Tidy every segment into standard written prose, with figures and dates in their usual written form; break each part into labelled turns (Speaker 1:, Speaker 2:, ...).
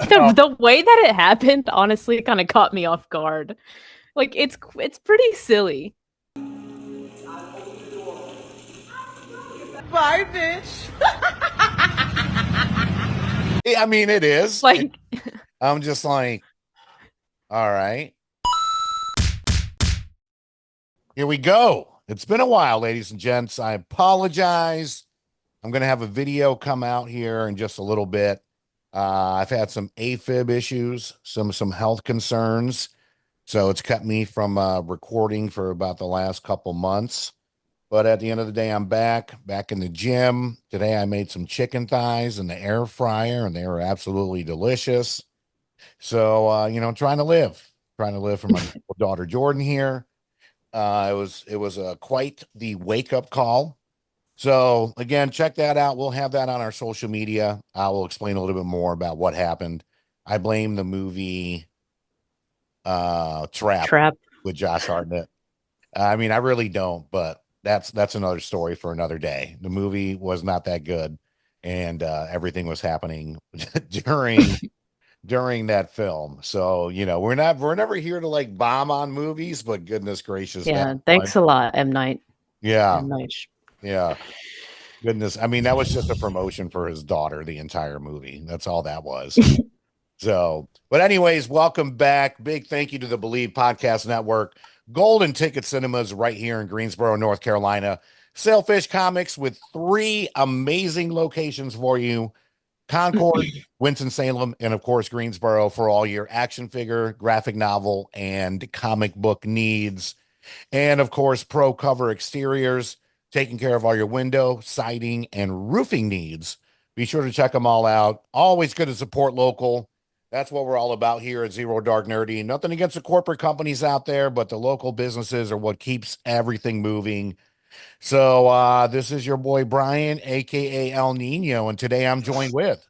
Speaker 1: know.
Speaker 2: The way that it happened honestly kind of caught me off guard. Like it's pretty silly.
Speaker 1: Bye, bitch.
Speaker 3: I mean, it is.
Speaker 2: Like
Speaker 3: I'm just like, all right. Here we go. It's been a while, ladies and gents. I apologize. I'm going to have a video come out here in just a little bit. I've had some AFib issues, some health concerns. So it's kept me from recording for about the last couple months. But at the end of the day, I'm back in the gym. Today I made some chicken thighs in the air fryer, and they were absolutely delicious. So trying to live for my daughter Jordan here. It was quite the wake up call. So again, check that out. We'll have that on our social media. I will explain a little bit more about what happened. I blame the movie Trap
Speaker 2: trap.
Speaker 3: with Josh Hartnett. I mean, I really don't, but that's another story for another day. The movie was not that good, and everything was happening during that film. So, we're never here to like bomb on movies, but goodness gracious, that
Speaker 2: Yeah,
Speaker 3: one.
Speaker 2: thanks a lot, M Night.
Speaker 3: Yeah,
Speaker 2: M Night.
Speaker 3: yeah. Goodness. I mean, that was just a promotion for his daughter, the entire movie. That's all that was. So, but anyways, welcome back. Big thank you to the Believe Podcast Network. Golden Ticket Cinemas right here in Greensboro, North Carolina. Sailfish Comics with 3 amazing locations for you. Concord, Winston-Salem, and of course, Greensboro for all your action figure, graphic novel, and comic book needs. And of course, Pro Cover Exteriors, taking care of all your window, siding, and roofing needs. Be sure to check them all out. Always good to support local. That's what we're all about here at Zero Dark Nerdy. Nothing against the corporate companies out there, but the local businesses are what keeps everything moving. So this is your boy Brian, aka El Nino, and today I'm joined with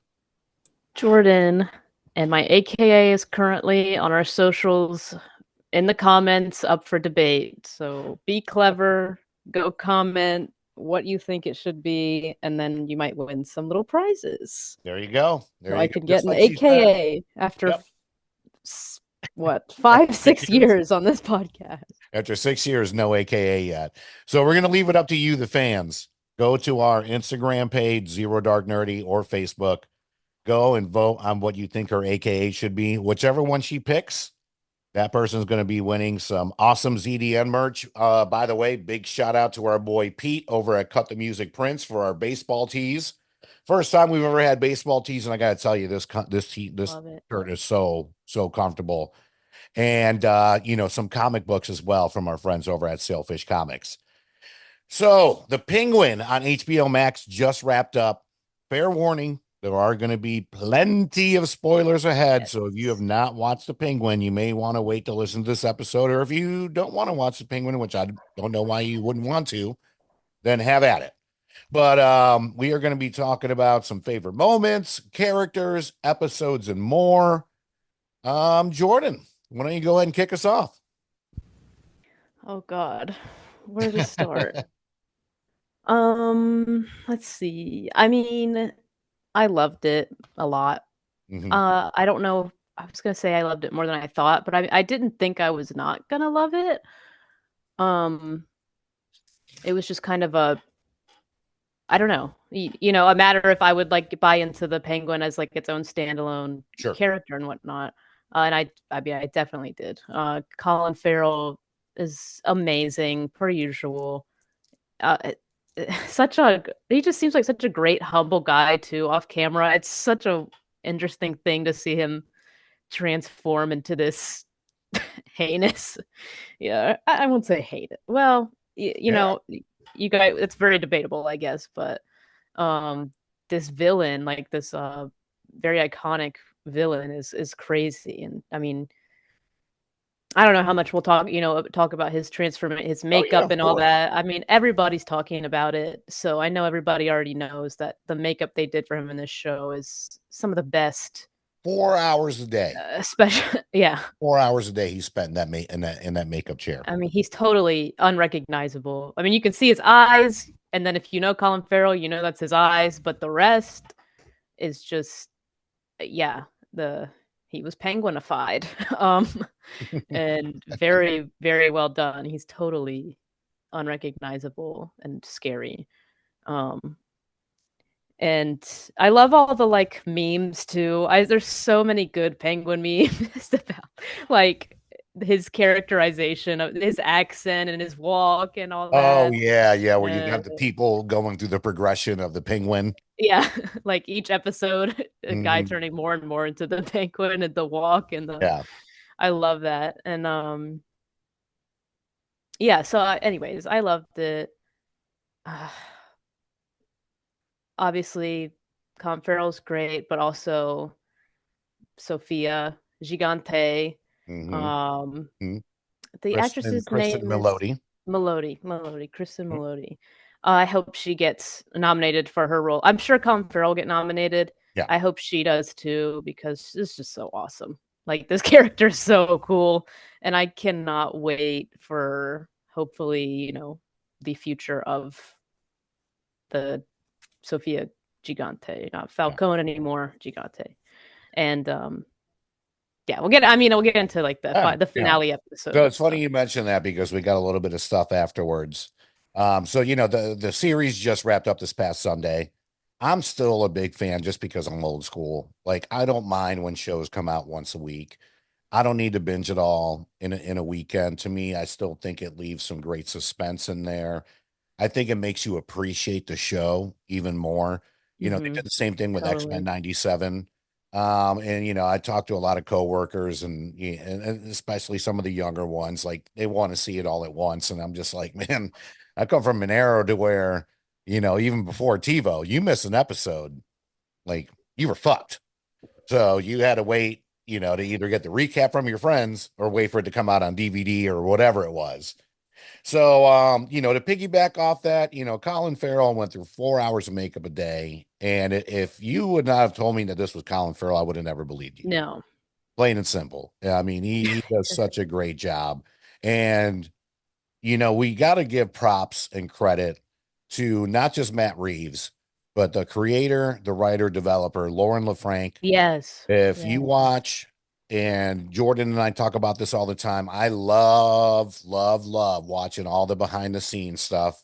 Speaker 2: Jordan, and my AKA is currently on our socials in the comments up for debate. So be clever, go comment what you think it should be, and then you might win some little prizes.
Speaker 3: there you go.
Speaker 2: So
Speaker 3: There
Speaker 2: I
Speaker 3: you go.
Speaker 2: could get
Speaker 3: Just
Speaker 2: an
Speaker 3: like she said.
Speaker 2: AKA after
Speaker 3: Yep.
Speaker 2: what,
Speaker 3: After
Speaker 2: 5, 6
Speaker 3: 6 years.
Speaker 2: years on this podcast.
Speaker 3: After 6 years, no AKA yet. So we're going to leave it up to you, the fans. Go to our Instagram page, Zero Dark Nerdy, or Facebook. Go and vote on what you think her AKA should be. Whichever one she picks, that person's going to be winning some awesome ZDN merch. By the way, big shout out to our boy Pete over at Cut the Music Prince for our baseball tees. First time we've ever had baseball tees, and I got to tell you, this
Speaker 2: Love it.
Speaker 3: shirt is so comfortable. And some comic books as well from our friends over at Sailfish Comics. So the Penguin on HBO Max just wrapped up. Fair warning, there are going to be plenty of spoilers ahead. So if you have not watched the Penguin, you may want to wait to listen to this episode. Or if you don't want to watch the Penguin, which I don't know why you wouldn't want to, then have at it. But we are going to be talking about some favorite moments, characters, episodes, and more. Jordan, why don't you go ahead and kick us off?
Speaker 2: Oh God, where to start? Let's see. I mean, I loved it a lot.
Speaker 3: Mhm.
Speaker 2: I don't know. I was gonna say I loved it more than I thought, but I didn't think I was not gonna love it. Um, it was just kind of a, I don't know, a matter if I would like buy into the Penguin as like its own standalone
Speaker 3: Sure.
Speaker 2: character and whatnot. And I mean, I definitely did. Colin Farrell is amazing per usual. Uh, he just seems like such a great humble guy too off camera. It's such a interesting thing to see him transform into this heinous, yeah, I won't say hate it, well,
Speaker 3: Yeah.
Speaker 2: you guys, it's very debatable, I guess, but this villain, like this very iconic villain, is crazy. And I mean, I don't know how much we'll talk about his transformation, his
Speaker 3: Oh yeah,
Speaker 2: makeup
Speaker 3: of
Speaker 2: and all
Speaker 3: course.
Speaker 2: that. I mean, everybody's talking about it, so I know everybody already knows that the makeup they did for him in this show is some of the best.
Speaker 3: 4 hours a day.
Speaker 2: Especially, yeah.
Speaker 3: 4 hours a day he spent in that makeup chair.
Speaker 2: I mean, he's totally unrecognizable. I mean, you can see his eyes, and then if you know Colin Farrell, you know that's his eyes, but the rest is just, yeah. the he was penguinified. um and very, very well done. He's totally unrecognizable and scary. Um and I love all the like memes too. There's so many good penguin memes about like his characterization of his accent and his walk and all
Speaker 3: Oh
Speaker 2: that.
Speaker 3: yeah, yeah, where you
Speaker 2: And
Speaker 3: have the people going through the progression of the penguin.
Speaker 2: yeah, like each episode, a guy
Speaker 3: Hmm.
Speaker 2: turning more and more into the penguin and the walk and the.
Speaker 3: Yeah.
Speaker 2: I love that. And yeah. So, anyways, I loved it. Uh, obviously, Colin Farrell's great, but also Sophia Gigante.
Speaker 3: Hmm.
Speaker 2: Um,
Speaker 3: Hmm.
Speaker 2: the
Speaker 3: Kristen
Speaker 2: actress's name is
Speaker 3: Melody.
Speaker 2: Melody, Kristen
Speaker 3: Mhm.
Speaker 2: Melody. I hope she gets nominated for her role. I'm sure Colin Farrell will get nominated.
Speaker 3: Yeah.
Speaker 2: I hope she does too because it's just so awesome. Like this character is so cool, and I cannot wait for hopefully the future of the Sofia Gigante, not
Speaker 3: Yeah.
Speaker 2: Falcone anymore, Gigante, and yeah, we'll get into like
Speaker 3: Yeah.
Speaker 2: the
Speaker 3: Yeah.
Speaker 2: finale
Speaker 3: So
Speaker 2: episode and
Speaker 3: it's funny
Speaker 2: stuff.
Speaker 3: you mentioned that because we got a little bit of stuff afterwards. So the series just wrapped up this past Sunday. I'm still a big fan just because I'm old school. Like I don't mind when shows come out once a week. I don't need to binge it all in a weekend. To me, I still think it leaves some great suspense in there. I think it makes you appreciate the show even more. They
Speaker 2: Hmm.
Speaker 3: did the same thing with X-Men
Speaker 2: Totally.
Speaker 3: 97. And I talked to a lot of coworkers and especially some of the younger ones, like they want to see it all at once. And I'm just like, man, I come from an era to where, even before TiVo, you miss an episode, like you were fucked. So you had to wait, to either get the recap from your friends or wait for it to come out on DVD or whatever it was. So, to piggyback off that, Colin Farrell went through 4 hours of makeup a day. And if you would not have told me that this was Colin Farrell, I would have never believed you.
Speaker 2: No.
Speaker 3: Plain and simple. I mean, he does such a great job. And, we got to give props and credit to not just Matt Reeves, but the creator, the writer, developer, Lauren LaFranc.
Speaker 2: Yes.
Speaker 3: If
Speaker 2: Yeah.
Speaker 3: you watch, and Jordan and I talk about this all the time, I love, love, love watching all the behind the scenes stuff.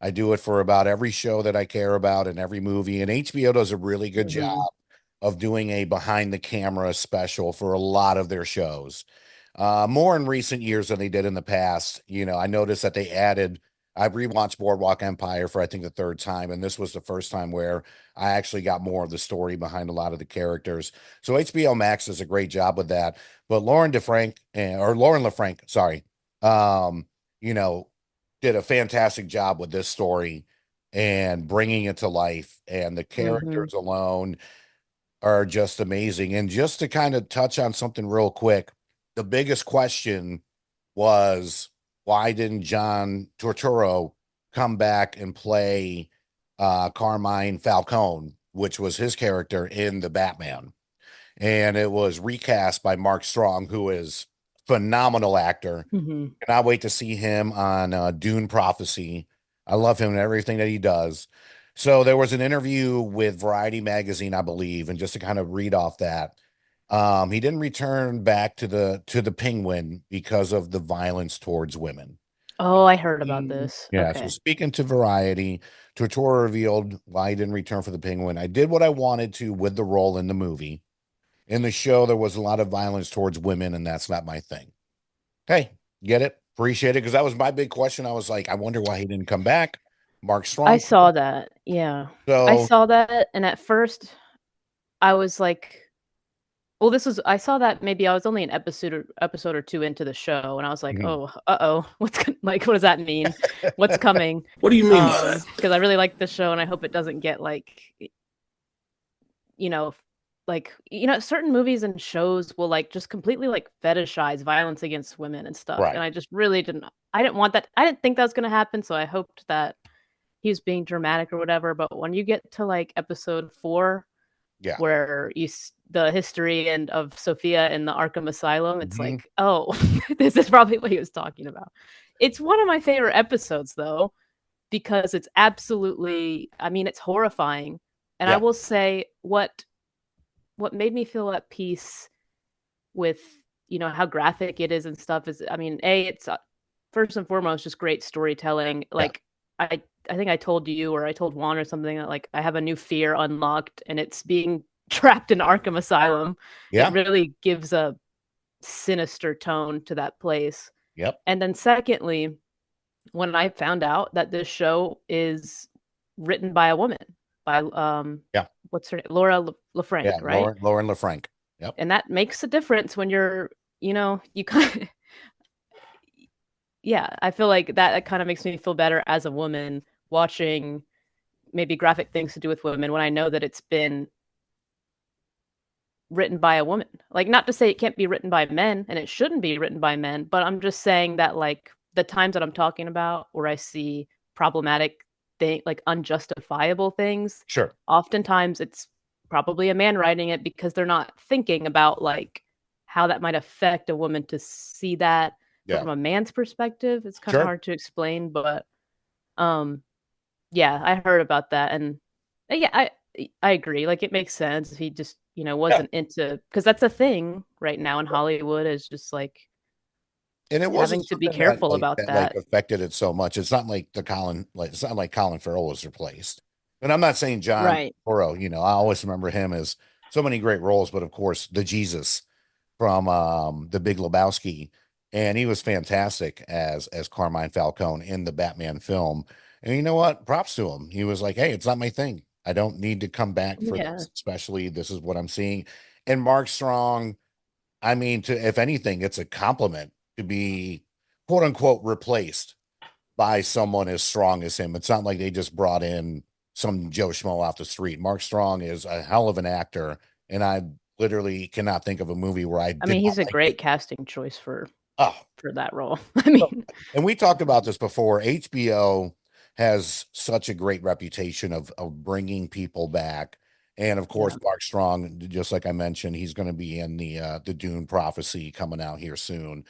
Speaker 3: I do it for about every show that I care about and every movie. And HBO does a really good
Speaker 2: Hmm.
Speaker 3: job of doing a behind the camera special for a lot of their shows. More in recent years than they did in the past. I noticed that they added, I've rewatched Boardwalk Empire for I think the third time, and this was the first time where I actually got more of the story behind a lot of the characters. So HBO Max does a great job with that. But Lauren LaFranc, sorry, um, you know, did a fantastic job with this story and bringing it to life. And the
Speaker 2: Hmm.
Speaker 3: characters alone are just amazing. And just to kind of touch on something real quick, the biggest question was why didn't John Turturro come back and play Carmine Falcone, which was his character in the Batman? And it was recast by Mark Strong, who is phenomenal actor.
Speaker 2: Hmm.
Speaker 3: And I wait to see him on Dune Prophecy. I love him and everything that he does. So there was an interview with Variety magazine, I believe, and just to kind of read off that, he didn't return back to the Penguin because of the violence towards women.
Speaker 2: Oh, I heard about this.
Speaker 3: Yeah, so
Speaker 2: Okay.
Speaker 3: speaking to Variety, Tortora revealed why he didn't return for the Penguin. I did what I wanted to with the role in the movie. In the show, there was a lot of violence towards women, and that's not my thing. Hey, get it? Appreciate it. Because that was my big question. I was like, I wonder why he didn't come back. Mark
Speaker 2: I
Speaker 3: Strong.
Speaker 2: saw that. Yeah. I
Speaker 3: So,
Speaker 2: saw that, and at first I was like, well, I saw that maybe I was only an episode or two into the show, and I was like,
Speaker 3: mhm.
Speaker 2: oh, uh-oh, like what does that mean? What's coming?
Speaker 1: What do you mean by that?
Speaker 2: Because I really like the show, and I hope it doesn't get like you know, certain movies and shows will like just completely like fetishize violence against women and stuff. And
Speaker 3: Right.
Speaker 2: I just really I didn't want that. I didn't think that was going to happen. So I hoped that he was being dramatic or whatever. But when you get to like episode 4,
Speaker 3: Yeah.
Speaker 2: where the history and of Sophia in the Arkham Asylum, it's
Speaker 3: Mhm.
Speaker 2: like, oh, this is probably what he was talking about. It's one of my favorite episodes though, because it's absolutely, I mean, it's horrifying. And I
Speaker 3: Yeah.
Speaker 2: will say what what made me feel at peace with, how graphic it is and stuff is, I mean, it's first and foremost just great storytelling.
Speaker 3: Yeah.
Speaker 2: Like I think I told you or I told Juan or something that like I have a new fear unlocked and it's being trapped in Arkham Asylum. It
Speaker 3: Yeah.
Speaker 2: really gives a sinister tone to that place.
Speaker 3: Yep.
Speaker 2: And then secondly, when I found out that this show is written by a woman, by
Speaker 3: Yeah.
Speaker 2: what's her name? Laura
Speaker 3: Yeah.
Speaker 2: LaFranc, right?
Speaker 3: Lauren LaFranc. Yep.
Speaker 2: And that makes a difference when you're, you kind of, yeah, I feel like that kind of makes me feel better as a woman watching maybe graphic things to do with women when I know that it's been written by a woman. Like, not to say it can't be written by men and it shouldn't be written by men, but I'm just saying that, like, the times that I'm talking about where I see problematic thing, like unjustifiable things,
Speaker 3: Sure.
Speaker 2: oftentimes it's probably a man writing it because they're not thinking about like how that might affect a woman to see that
Speaker 3: Yeah.
Speaker 2: from a man's perspective. It's kind of
Speaker 3: Sure.
Speaker 2: hard to explain, but um yeah, I heard about that, and yeah, I agree. Like, it makes sense if he just,
Speaker 3: Yeah.
Speaker 2: wasn't into, because that's a thing right now in Hollywood, is just like
Speaker 3: And it
Speaker 2: having
Speaker 3: wasn't
Speaker 2: to be
Speaker 3: something that
Speaker 2: careful about that.
Speaker 3: affected it so much. It's not like it's not like Colin Farrell was replaced. And I'm not saying John
Speaker 2: Right.
Speaker 3: Toro, I always remember him as so many great roles, but of course the Jesus from the Big Lebowski, and he was fantastic as Carmine Falcone in the Batman film. And you know what? Props to him. He was like, "Hey, it's not my thing. I don't need to come back for
Speaker 2: Yeah.
Speaker 3: this, especially this is what I'm seeing." And Mark Strong, I mean, to if anything, it's a compliment to be quote unquote replaced by someone as strong as him. It's not like they just brought in some Joe Schmo off the street. Mark Strong is a hell of an actor, and I literally cannot think of a movie where I
Speaker 2: I
Speaker 3: did
Speaker 2: mean,
Speaker 3: not
Speaker 2: he's a
Speaker 3: like it.
Speaker 2: great casting choice for
Speaker 3: Oh,
Speaker 2: that role. I mean,
Speaker 3: and we talked about this before. HBO has such a great reputation of bringing people back. And of course,
Speaker 2: yeah.
Speaker 3: Mark Strong, just like I mentioned, he's going to be in the Dune Prophecy coming out here soon.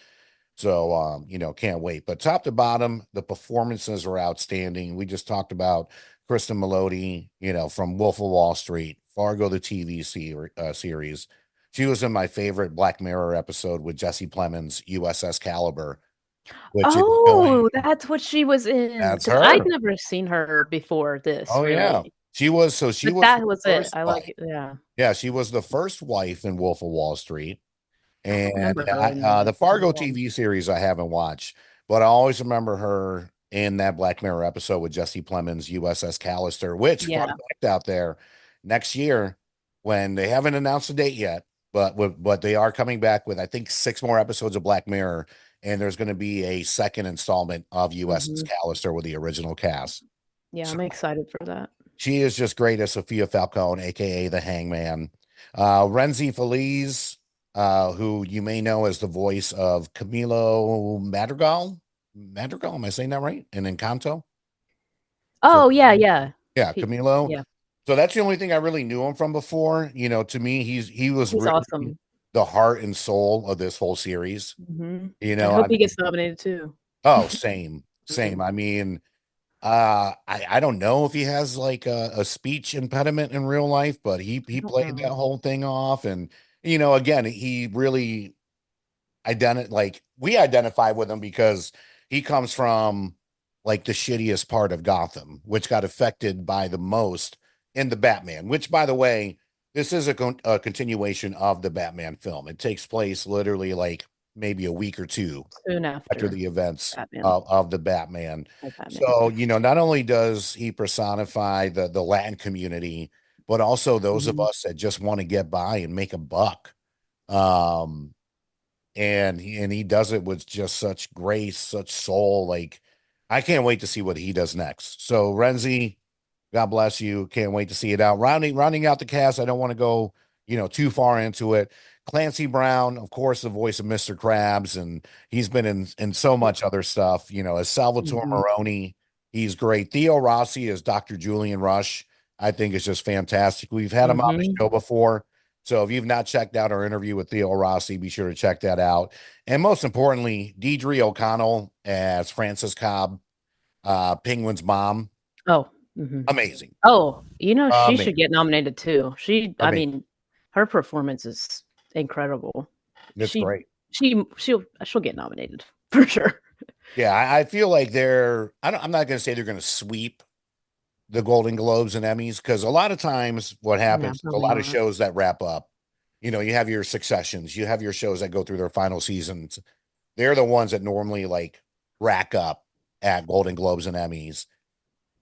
Speaker 3: So, can't wait. But top to bottom, the performances are outstanding. We just talked about Kristen Melody, from Wolf of Wall Street, Fargo, the TV series. She was in my favorite Black Mirror episode with Jesse Plemons, USS Caliber, which is going.
Speaker 2: Oh, that's what she was in.
Speaker 3: That's
Speaker 2: Because I'd
Speaker 3: her.
Speaker 2: never seen her before this,
Speaker 3: Oh yeah,
Speaker 2: really.
Speaker 3: she
Speaker 2: But
Speaker 3: was
Speaker 2: that
Speaker 3: the
Speaker 2: was it.
Speaker 3: first
Speaker 2: I like
Speaker 3: wife.
Speaker 2: it. Yeah.
Speaker 3: Yeah, she was the first wife in Wolf of Wall Street.
Speaker 2: I don't
Speaker 3: And
Speaker 2: remember her in
Speaker 3: the
Speaker 2: that
Speaker 3: Fargo
Speaker 2: at all.
Speaker 3: TV series I haven't watched, but I always remember her in that Black Mirror episode with Jesse Plemons, USS Callister, which, fun
Speaker 2: Yeah.
Speaker 3: fact out there, next year, when they haven't announced a date yet, but they are coming back with, I think, 6 more episodes of Black Mirror, and there's going to be a second installment of USS
Speaker 2: Hmm.
Speaker 3: Callister with the original cast.
Speaker 2: Yeah,
Speaker 3: So
Speaker 2: I'm excited for that.
Speaker 3: she is just great as Sophia Falcone, aka the Hangman. Renzi Feliz, who you may know as the voice of Camilo Madrigal. Madrigal, am I saying that right? In Encanto. So
Speaker 2: Oh, yeah, yeah.
Speaker 3: yeah,
Speaker 2: He
Speaker 3: Camilo.
Speaker 2: yeah,
Speaker 3: So that's the only thing I really knew him from before. To me, he was
Speaker 2: he's
Speaker 3: really
Speaker 2: awesome.
Speaker 3: the heart and soul of this whole series.
Speaker 2: Mhm. I
Speaker 3: I
Speaker 2: hope he
Speaker 3: mean,
Speaker 2: gets nominated too.
Speaker 3: oh, same, same.
Speaker 2: Mhm.
Speaker 3: I mean, I don't know if he has like a speech impediment in real life, but
Speaker 2: I
Speaker 3: he
Speaker 2: don't
Speaker 3: played that
Speaker 2: know.
Speaker 3: whole thing off, and again, he really we identify with him because he comes from like the shittiest part of Gotham, which got affected by the most in the Batman. Which, by the way, this is a continuation of the Batman film. It takes place literally like maybe a week or two
Speaker 2: Soon
Speaker 3: after
Speaker 2: after
Speaker 3: the events
Speaker 2: Batman.
Speaker 3: of the Batman.
Speaker 2: Batman,
Speaker 3: So,
Speaker 2: yeah.
Speaker 3: not only does he personify the Latin community, but also those of
Speaker 2: Mhm.
Speaker 3: us that just want to get by and make a buck. Um, and he does it with just such grace, such soul. Like, I can't wait to see what he does next. So, Renzi, God bless you. Can't wait to see it out. Rounding out the cast. I don't want to go, too far into it. Clancy Brown, of course, the voice of Mr. Krabs, and he's been in so much other stuff. As Salvatore
Speaker 2: Mhm.
Speaker 3: Maroni, he's great. Theo Rossi as Dr. Julian Rush, I think is just fantastic. We've had him on the
Speaker 2: Mhm.
Speaker 3: show before. So if you've not checked out our interview with Theo Rossi, be sure to check that out. And most importantly, Deidre O'Connell as Frances Cobb, Penguin's mom.
Speaker 2: Oh. Mhm.
Speaker 3: Amazing.
Speaker 2: Oh, she should
Speaker 3: Amazing.
Speaker 2: get nominated too. I
Speaker 3: Amazing.
Speaker 2: mean, her performance is incredible.
Speaker 3: It's
Speaker 2: She
Speaker 3: great.
Speaker 2: she'll get nominated for sure.
Speaker 3: Yeah, I feel like I'm not going to say they're going to sweep the Golden Globes and Emmys because a lot of times what
Speaker 2: No,
Speaker 3: happens is a
Speaker 2: probably
Speaker 3: lot of
Speaker 2: not.
Speaker 3: shows that wrap up, you have your Successions, you have your shows that go through their final seasons. They're the ones that normally like rack up at Golden Globes and Emmys.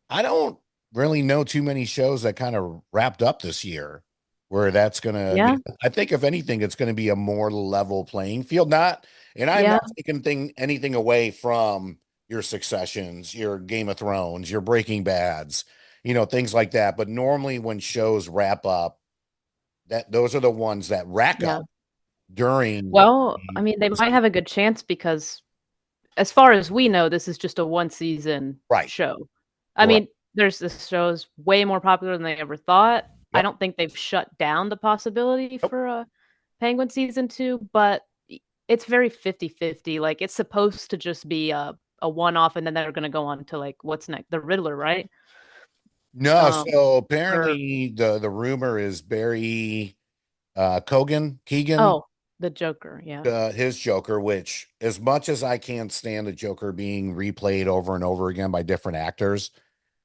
Speaker 3: I don't really know too many shows that kind of wrapped up this year where that's going to
Speaker 2: Yeah,
Speaker 3: be. I think if anything, it's going to be a more level playing field. And I'm
Speaker 2: yeah,
Speaker 3: not taking anything away from your Successions, your Game of Thrones, your Breaking Bads, things like that. But normally when shows wrap up, those are the ones that rack
Speaker 2: yeah.
Speaker 3: up during.
Speaker 2: Well, I mean, they might have a good chance because, as far as we know, this is just a one season
Speaker 3: Right,
Speaker 2: show. I
Speaker 3: right.
Speaker 2: mean, there's this show's way more popular than they ever thought. I
Speaker 3: Yep.
Speaker 2: don't think they've shut down the possibility
Speaker 3: Nope.
Speaker 2: for a Penguin season 2, but it's very 50-50. Like it's supposed to just be a one-off and then they're going to go on to like what's next? The Riddler, right?
Speaker 3: No,
Speaker 2: Um
Speaker 3: so
Speaker 2: or
Speaker 3: apparently the rumor is Barry Keegan,
Speaker 2: oh, the Joker, yeah.
Speaker 3: his Joker, which as much as I can't stand the Joker being replayed over and over again by different actors,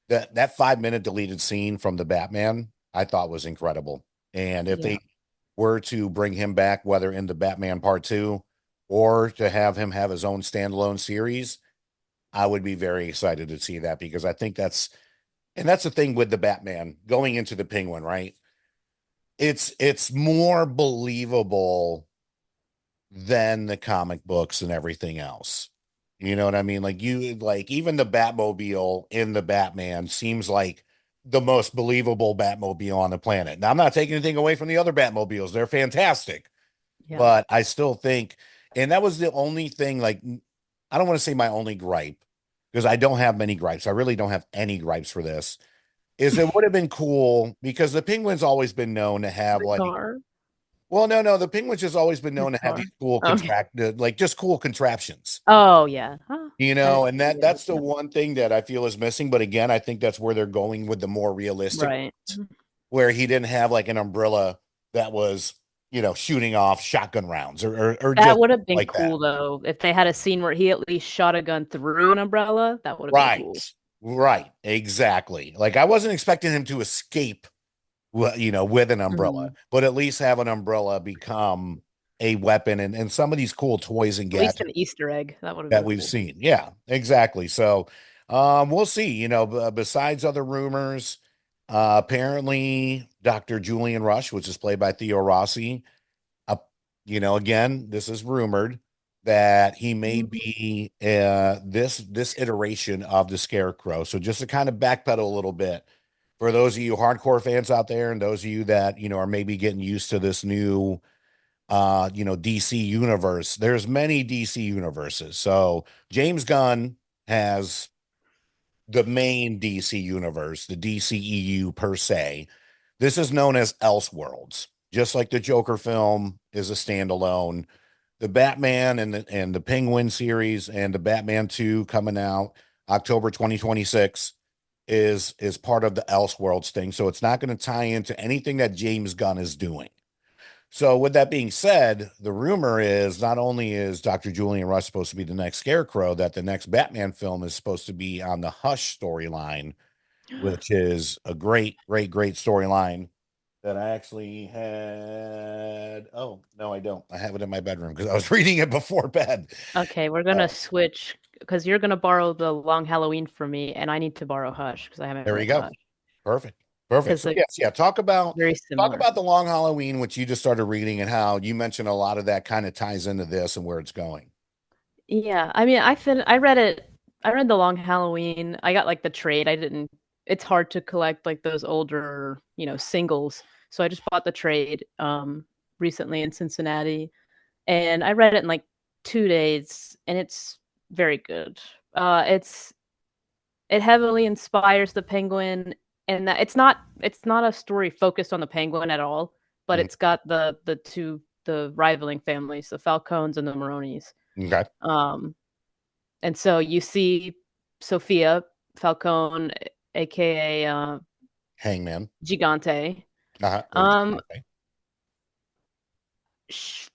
Speaker 3: that 5 minute deleted scene from the Batman I thought was incredible. And if
Speaker 2: Yeah.
Speaker 3: they were to bring him back, whether in the Batman Part Two or to have him have his own standalone series, I would be very excited to see that because I think that's the thing with the Batman going into the Penguin, right? It's more believable than the comic books and everything else. You know what I mean? Like even the Batmobile in the Batman seems like the most believable Batmobile on the planet. Now I'm not taking anything away from the other Batmobiles. They're fantastic.
Speaker 2: Yeah.
Speaker 3: But I still think, and that was the only thing, like I don't want to say my only gripe, because I don't have many gripes. I really don't have any gripes for this. Is it would have been cool because the Penguin's always been known to have
Speaker 2: The
Speaker 3: like,
Speaker 2: car.
Speaker 3: well, no, the Penguin's just always been
Speaker 2: The
Speaker 3: known to have
Speaker 2: car.
Speaker 3: these cool
Speaker 2: Okay.
Speaker 3: like just cool contraptions,
Speaker 2: Oh, yeah. Huh.
Speaker 3: and
Speaker 2: Yeah,
Speaker 3: that's the
Speaker 2: yeah.
Speaker 3: one thing that I feel is missing. But again, I think that's where they're going with the more realistic,
Speaker 2: Right.
Speaker 3: where he didn't have like an umbrella that was, shooting off shotgun rounds or
Speaker 2: That
Speaker 3: just
Speaker 2: would have been
Speaker 3: like that.
Speaker 2: cool though if they had a scene where he at least shot a gun through an umbrella. That would have been
Speaker 3: Right.
Speaker 2: cool.
Speaker 3: Right. Exactly. Like I wasn't expecting him to escape, with an umbrella,
Speaker 2: Mhm.
Speaker 3: but at least have an umbrella become a weapon and some of these cool toys and
Speaker 2: At least
Speaker 3: gadgets
Speaker 2: an Easter egg. That would have
Speaker 3: that
Speaker 2: been
Speaker 3: we've
Speaker 2: cool.
Speaker 3: seen. Yeah, exactly. So, we'll see. Besides other rumors, apparently Dr. Julian Rush, which is played by Theo Rossi, uh, again, this is rumored that he may
Speaker 2: Mhm.
Speaker 3: be this iteration of the Scarecrow. So just to kind of backpedal a little bit, for those of you hardcore fans out there, and those of you that are maybe getting used to this new DC universe, there's many DC universes. So James Gunn has the main DC universe, the DCEU per se. This is known as Elseworlds, just like the Joker film is a standalone. The Batman and the Penguin series and the Batman 2 coming out October 2026 is part of the Elseworlds thing. So it's not going to tie into anything that James Gunn is doing. So with that being said, the rumor is not only is Dr. Julian Rush supposed to be the next Scarecrow, that the next Batman film is supposed to be on the Hush storyline, which is a great, great, great storyline that I actually had. Oh, no, I don't. I have it in my bedroom because I was reading it before bed.
Speaker 2: Okay, we're
Speaker 3: Uh,
Speaker 2: gonna switch because you're gonna borrow the Long Halloween from me, and I need to borrow Hush because I haven't
Speaker 3: there you
Speaker 2: read
Speaker 3: go.
Speaker 2: Hush
Speaker 3: Perfect. Perfect.
Speaker 2: because
Speaker 3: So
Speaker 2: they're
Speaker 3: yes, yeah.
Speaker 2: very
Speaker 3: Talk
Speaker 2: similar.
Speaker 3: about the Long Halloween, which you just started reading, and how you mentioned a lot of that kind of ties into this and where it's going.
Speaker 2: Yeah, I mean, I read it. I read the Long Halloween. I got like the trade. I didn't. It's hard to collect like those older, singles. So I just bought the trade recently in Cincinnati, and I read it in like 2 days, and it's very good. It heavily inspires the Penguin, and that it's not a story focused on the Penguin at all, but
Speaker 3: Mhm.
Speaker 2: it's got the rivaling families, the Falcones and the Maronis.
Speaker 3: Okay.
Speaker 2: Um, and so you see Sophia Falcone, aka
Speaker 3: Hangman.
Speaker 2: Gigante.
Speaker 3: Uh-huh. Or
Speaker 2: Um,
Speaker 3: okay.
Speaker 2: sh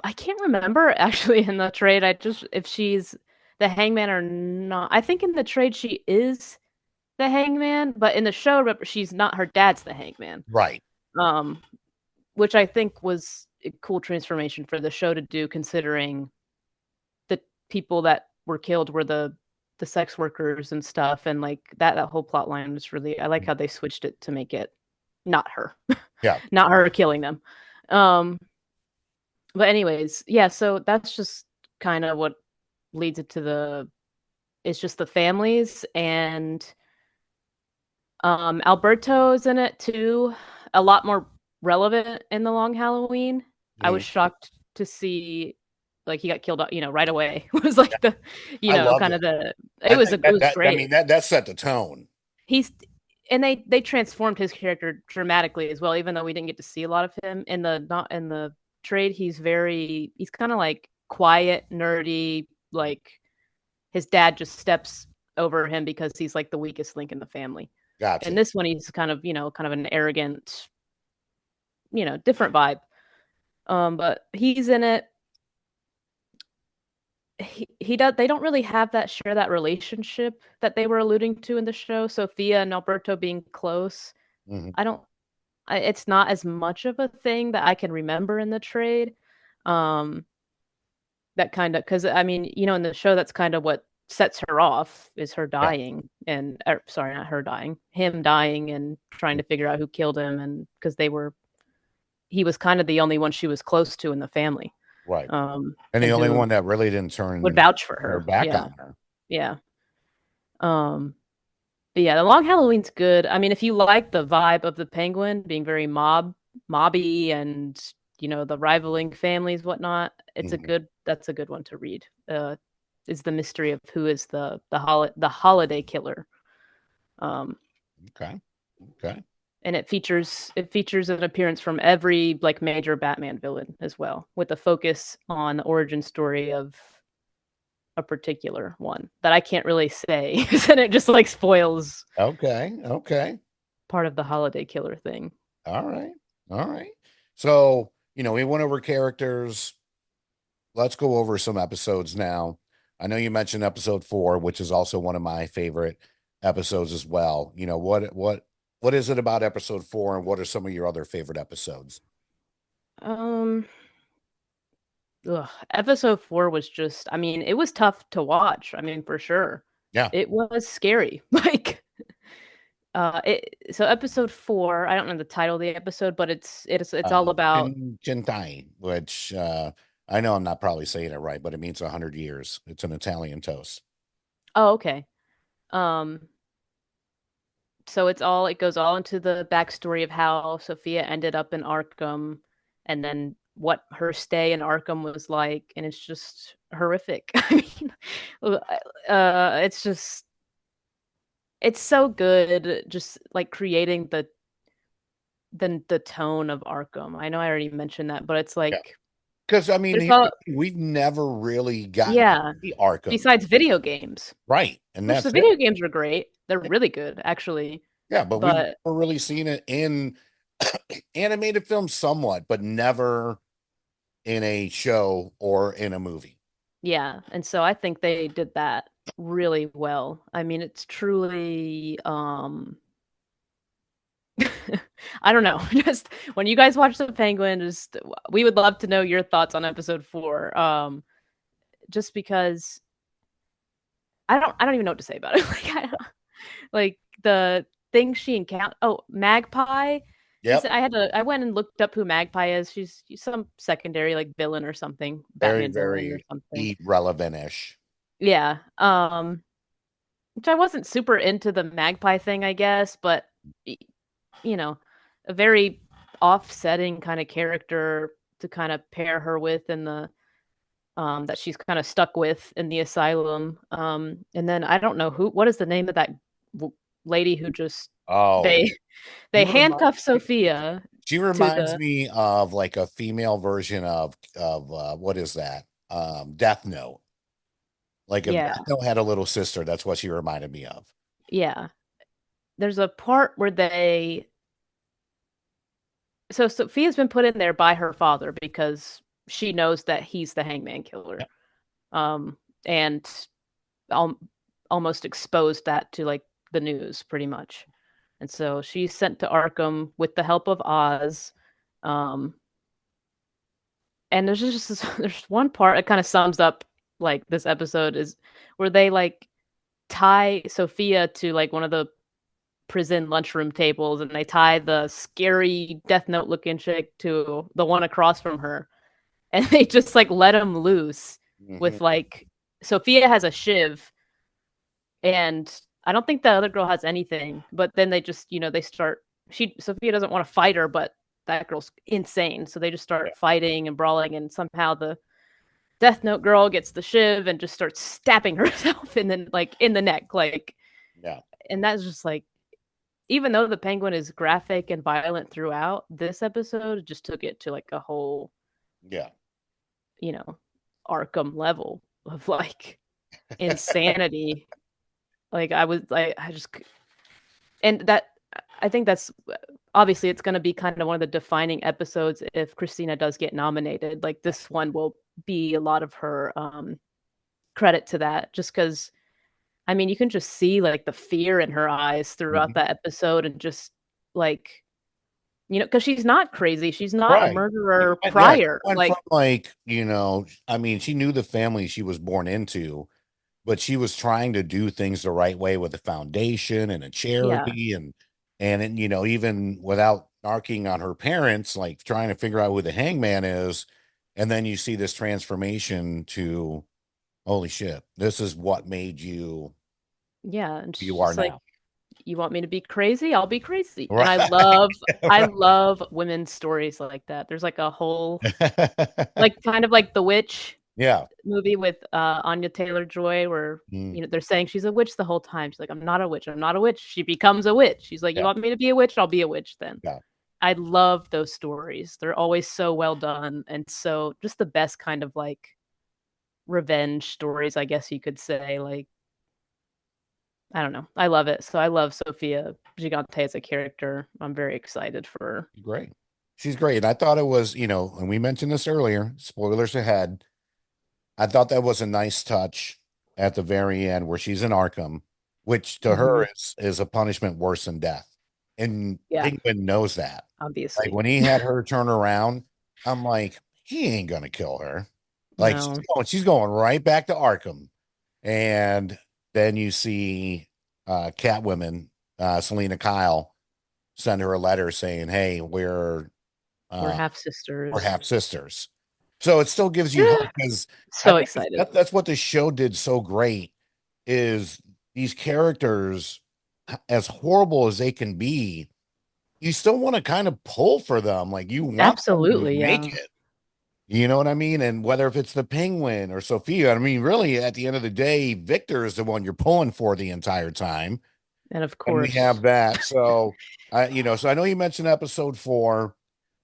Speaker 2: I can't remember actually in the trade. I just if she's the hangman or not. I think in the trade she is the hangman, but in the show she's not. Her dad's the hangman.
Speaker 3: Right.
Speaker 2: Um, which I think was a cool transformation for the show to do, considering the people that were killed were the sex workers and stuff, and like that whole plot line was really. I like how they switched it to make it not her,
Speaker 3: Yeah.
Speaker 2: not her killing them. Um, but anyways, yeah. So that's just kind of what leads it to the. It's just the families and Alberto's in it too. A lot more relevant in the Long Halloween. I was
Speaker 3: Mhm.
Speaker 2: shocked to see like he got killed, right away. It was like the,
Speaker 3: I loved
Speaker 2: kind
Speaker 3: it.
Speaker 2: of the.
Speaker 3: I
Speaker 2: It
Speaker 3: think that
Speaker 2: was
Speaker 3: that I
Speaker 2: great.
Speaker 3: mean that set the tone.
Speaker 2: He's and they transformed his character dramatically as well. Even though we didn't get to see a lot of him in the not in the trade, he's kind of like quiet, nerdy. Like his dad just steps over him because he's like the weakest link in the family. And
Speaker 3: Gotcha.
Speaker 2: this one, he's kind of, kind of an arrogant, different vibe. But he's in it. He does. They don't really have that relationship that they were alluding to in the show. Sophia and Alberto being close.
Speaker 3: Hmm.
Speaker 2: I don't. It's not as much of a thing that I can remember in the trade. Um, that kind of because I mean, in the show, that's kind of what sets her off is her
Speaker 3: Yeah.
Speaker 2: dying and sorry, not her dying, him dying and trying to figure out who killed him, and because he was kind of the only one she was close to in the family,
Speaker 3: Right.
Speaker 2: um,
Speaker 3: And the
Speaker 2: and
Speaker 3: only
Speaker 2: who
Speaker 3: one that really didn't
Speaker 2: would
Speaker 3: turn
Speaker 2: vouch for
Speaker 3: their
Speaker 2: her.
Speaker 3: back
Speaker 2: Yeah,
Speaker 3: on her.
Speaker 2: yeah. But yeah, the Long Halloween's good. I mean, if you like the vibe of the Penguin being very mobby, and the rivaling families, whatnot,
Speaker 3: Mhm.
Speaker 2: that's a good one to read. Is the mystery of who is the holiday killer. Um,
Speaker 3: Okay. Okay.
Speaker 2: and it features an appearance from every like major Batman villain as well, with a focus on the origin story of a particular one that I can't really say, because then it just like spoils
Speaker 3: Okay. Okay.
Speaker 2: part of the holiday killer thing.
Speaker 3: All right. All right. So, we went over characters. Let's go over some episodes now. I know you mentioned episode 4, which is also one of my favorite episodes as well. What is it about episode 4, and what are some of your other favorite episodes?
Speaker 2: Um, Episode 4 was just, I mean, it was tough to watch. I mean, for sure,
Speaker 3: Yeah.
Speaker 2: it was scary. Like, so episode 4, I don't know the title of the episode, but it's all about.
Speaker 3: Cinquantai, which I know I'm not probably saying it right, but it means 100 years. It's an Italian toast.
Speaker 2: Oh, okay. Um, so it goes all into the backstory of how Sophia ended up in Arkham, and then what her stay in Arkham was like, and it's just horrific. I mean, it's just it's so good, just like creating the tone of Arkham. I know I already mentioned that, but it's
Speaker 3: Yeah.
Speaker 2: like
Speaker 3: Because I mean,
Speaker 2: there's all
Speaker 3: we've never really gotten to
Speaker 2: yeah.
Speaker 3: see Arkham,
Speaker 2: Besides video games,
Speaker 3: right? And
Speaker 2: which the
Speaker 3: that's it.
Speaker 2: video games are great, they're really good actually,
Speaker 3: Yeah, but we've
Speaker 2: but
Speaker 3: never really seen it in animated film somewhat, but never in a show or in a movie.
Speaker 2: yeah, and so I think they did that really well. I mean, it's truly I don't know. Just when you guys watch The Penguin, just we would love to know your thoughts on episode 4. Just because I don't even know what to say about it. Like the things she encountered. Oh, Magpie.
Speaker 3: Yep.
Speaker 2: I went and looked up who Magpie is. She's some secondary like villain or something,
Speaker 3: Very,
Speaker 2: Batman villain or
Speaker 3: very
Speaker 2: something.
Speaker 3: relevant-ish.
Speaker 2: Yeah. Which I wasn't super into the Magpie thing, I guess, but you know, a very offsetting kind of character to kind of pair her with in the that she's kind of stuck with in the asylum. And then I don't know what is the name of that lady who just
Speaker 3: Oh,
Speaker 2: they they
Speaker 3: you remind
Speaker 2: handcuff Sophia
Speaker 3: she
Speaker 2: to
Speaker 3: reminds
Speaker 2: the
Speaker 3: me of like a female version of what is that? Death Note. Like if
Speaker 2: yeah,
Speaker 3: Death Note had a little sister, that's what she reminded me of.
Speaker 2: yeah. There's a part where So Sophia's been put in there by her father because she knows that he's the Hangman Killer. Um, and al- almost exposed that to like the news pretty much. And so she's sent to Arkham with the help of Oz. Um, and there's just this, there's one part that kind of sums up like this episode is where they like tie Sophia to like one of the prison lunchroom tables and they tie the scary Death Note looking chick to the one across from her and they just like let him loose
Speaker 3: Mhm.
Speaker 2: with like Sophia has a shiv and I don't think the other girl has anything. But then they just, they start. Sophia doesn't want to fight her, but that girl's insane. So they just
Speaker 3: Yeah.
Speaker 2: start fighting and brawling, and somehow the Death Note girl gets the shiv and just starts stabbing herself, and then like in the neck, like,
Speaker 3: Yeah.
Speaker 2: and that's just like, even though the Penguin is graphic and violent throughout, this episode just took it to like a whole,
Speaker 3: Yeah.
Speaker 2: you know, Arkham level of like insanity. Like I just and that I think that's obviously it's going to be kind of one of the defining episodes if Christina does get nominated. Like this one will be a lot of her credit to that, just because I mean you can just see like the fear in her eyes throughout
Speaker 3: Mhm.
Speaker 2: that episode, and just like because she's not crazy, she's not a
Speaker 3: Right.
Speaker 2: murderer
Speaker 3: Yeah, she
Speaker 2: prior.
Speaker 3: went from
Speaker 2: Like
Speaker 3: like, I mean, she knew the family she was born into, but she was trying to do things the right way with a foundation and a
Speaker 2: yeah,
Speaker 3: charity and even without narking on her parents, like trying to figure out who the hangman is. And then you see this transformation to holy shit, this is what made you
Speaker 2: yeah, and
Speaker 3: who
Speaker 2: she's
Speaker 3: you are
Speaker 2: just like,
Speaker 3: now.
Speaker 2: you want me to be crazy? I'll be crazy. And I
Speaker 3: Right.
Speaker 2: love I
Speaker 3: Right.
Speaker 2: love women's stories like that. There's like a whole like kind of like The Witch
Speaker 3: Yeah.
Speaker 2: movie with Anya Taylor-Joy where
Speaker 3: Mm,
Speaker 2: they're saying she's a witch the whole time. She's like, I'm not a witch. I'm not a witch. She becomes a witch. She's like, you
Speaker 3: yeah.
Speaker 2: want me to be a witch? I'll be a witch then.
Speaker 3: Yeah.
Speaker 2: I love those stories. They're always so well done and so just the best kind of like revenge stories, I guess you could say. Like I don't know. I love it. So I love Sophia Gigante as a character. I'm very excited for her.
Speaker 3: Great. She's great. And I thought it was, and we mentioned this earlier, spoilers ahead. I thought that was a nice touch at the very end where she's in Arkham, which to her
Speaker 2: Mhm.
Speaker 3: is a punishment worse than death. And
Speaker 2: Yeah,
Speaker 3: Penguin knows that. Like
Speaker 2: obviously.
Speaker 3: when he had her turn around, I'm like, he ain't gonna kill her. Like
Speaker 2: No.
Speaker 3: she's going right back to Arkham. And then you see Catwoman, Selena Kyle, send her a letter saying, hey,
Speaker 2: We're
Speaker 3: uh,
Speaker 2: half
Speaker 3: we're
Speaker 2: sisters.
Speaker 3: half sisters. So it still gives you hope because I
Speaker 2: So
Speaker 3: think
Speaker 2: excited.
Speaker 3: that's what the show did so great is these characters, as horrible as they can be, you still want to kind of pull for them. Like you want them to
Speaker 2: Absolutely,
Speaker 3: make
Speaker 2: yeah.
Speaker 3: it. You know what I mean? And whether if it's the Penguin or Sophia, I mean, really, at the end of the day, Victor is the one you're pulling for the entire time.
Speaker 2: And of
Speaker 3: And we have
Speaker 2: course,
Speaker 3: that. So so I know you mentioned episode 4.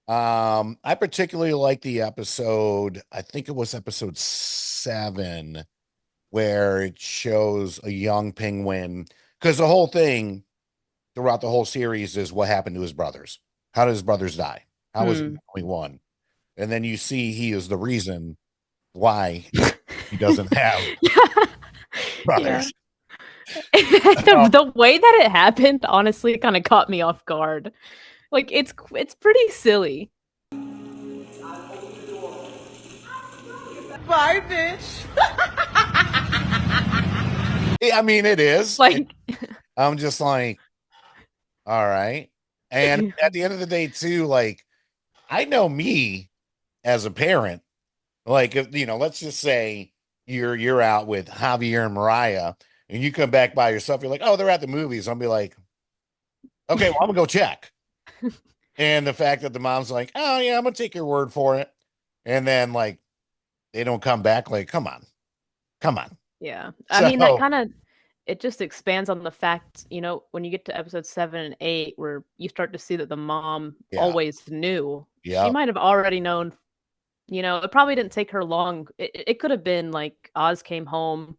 Speaker 3: I particularly like the episode, I think it was episode 7, where it shows a young penguin. Because the whole thing throughout the whole series is what happened to his brothers. How did his brothers die? How was he
Speaker 2: hmm.
Speaker 3: the only one? And then you see he is the reason why he doesn't have
Speaker 2: Yeah.
Speaker 3: brothers. Oh,
Speaker 2: The way that it happened honestly kind of caught me off guard. Like it's pretty silly.
Speaker 1: Bye, bitch.
Speaker 3: I mean, it is.
Speaker 2: Like
Speaker 3: I'm just like, all right. And at the end of the day, too, like, I know me as a parent. Like if let's just say you're out with Javier and Mariah and you come back by yourself, you're like, oh, they're at the movies. I'll be like, okay, well, I'm gonna go check. And the fact that the mom's like, oh yeah, I'm gonna take your word for it. And then like they don't come back, like, come on, come on.
Speaker 2: yeah. I mean that
Speaker 3: So
Speaker 2: kind of it just expands on the fact, when you get to episode 7 and 8 where you start to see that the mom
Speaker 3: yeah,
Speaker 2: always knew. She
Speaker 3: yeah,
Speaker 2: might have already known. It probably didn't take her long. It could have been like Oz came home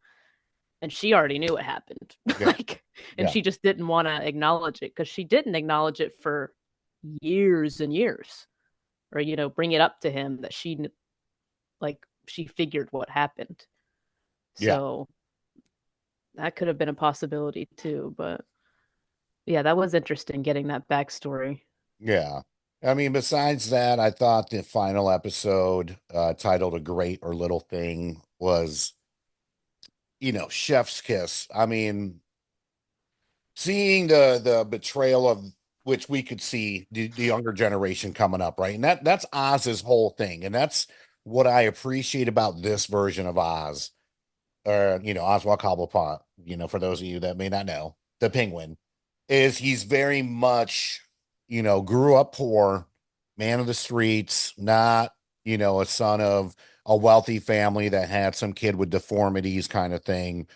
Speaker 2: and she already knew what happened.
Speaker 3: yeah,
Speaker 2: Like, and
Speaker 3: yeah,
Speaker 2: she just didn't want to acknowledge it because she didn't acknowledge it for years and years, or bring it up to him that she figured what happened.
Speaker 3: Yeah.
Speaker 2: So that could have been a possibility too. But yeah, that was interesting getting that backstory.
Speaker 3: Yeah. I mean, besides that, I thought the final episode, titled A Great or Little Thing, was, chef's kiss. I mean, seeing the betrayal of which we could see the younger generation coming up, right? And that's Oz's whole thing. And that's what I appreciate about this version of Oz, or Oswald Cobblepot, for those of you that may not know, the penguin, is he's very much, grew up poor, man of the streets, not, a son of a wealthy family that had some kid with deformities kind of thing.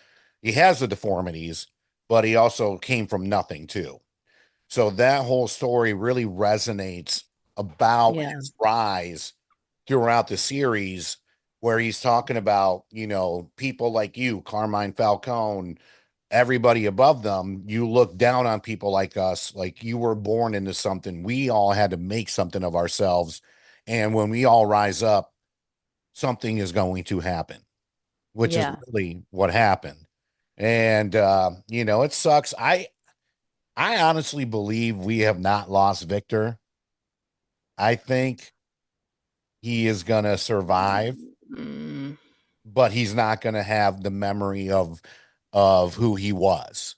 Speaker 3: He has the deformities, but he also came from nothing too. So that whole story really resonates about
Speaker 2: Yeah.
Speaker 3: his rise throughout the series, where he's talking about, people like you, Carmine Falcone, everybody above them. You look down on people like us, like you were born into something. We all had to make something of ourselves. And when we all rise up, something is going to happen, which is
Speaker 2: Yeah.
Speaker 3: really what happened. And it sucks. I honestly believe we have not lost Victor. I think he is gonna survive,
Speaker 2: Mm,
Speaker 3: but he's not gonna have the memory of who he was.